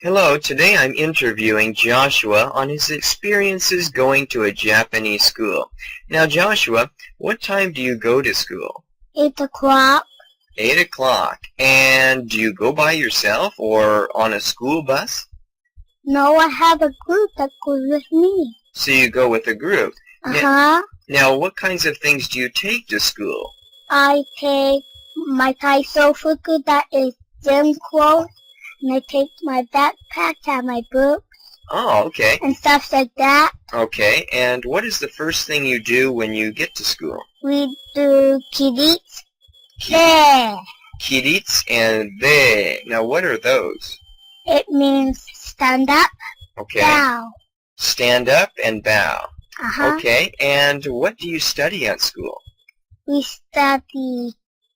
Hello, today I'm interviewing Joshua on his experiences going to a Japanese school. Now, Joshua, what time do you go to school? 8 o'clock. 8 o'clock. And do you go by yourself or on a school bus? No, I have a group that goes with me. So you go with a group. Uh-huh. Now, what kinds of things do you take to school? I take my Taisofuku that is gym clothes, and I take my backpack to have my books Oh, okay. and stuff like that. Okay, and what is the first thing you do when you get to school? We do kiritsu there. Kirits and de. Now, what are those? It means stand up, Okay. bow. Stand up and bow. Uh-huh. Okay, and what do you study at school? We study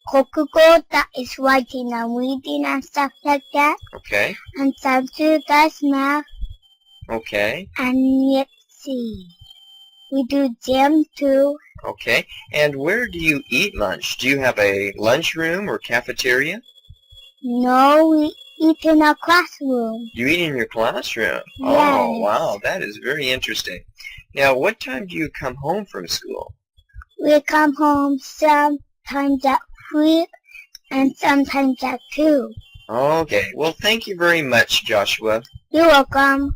kokugo, that is writing and reading and stuff like that. Okay, And Sansu does math okay, and Yipsy. We do gym too. okay. And where do you eat lunch? Do you have a lunchroom or cafeteria? No, we eat in our classroom. You eat in your classroom? Oh, Yes. wow, that is very interesting. Now, what time do you come home from school? We come home sometimes at 3 and sometimes at 2. Okay, well, thank you very much, Joshua. You're welcome.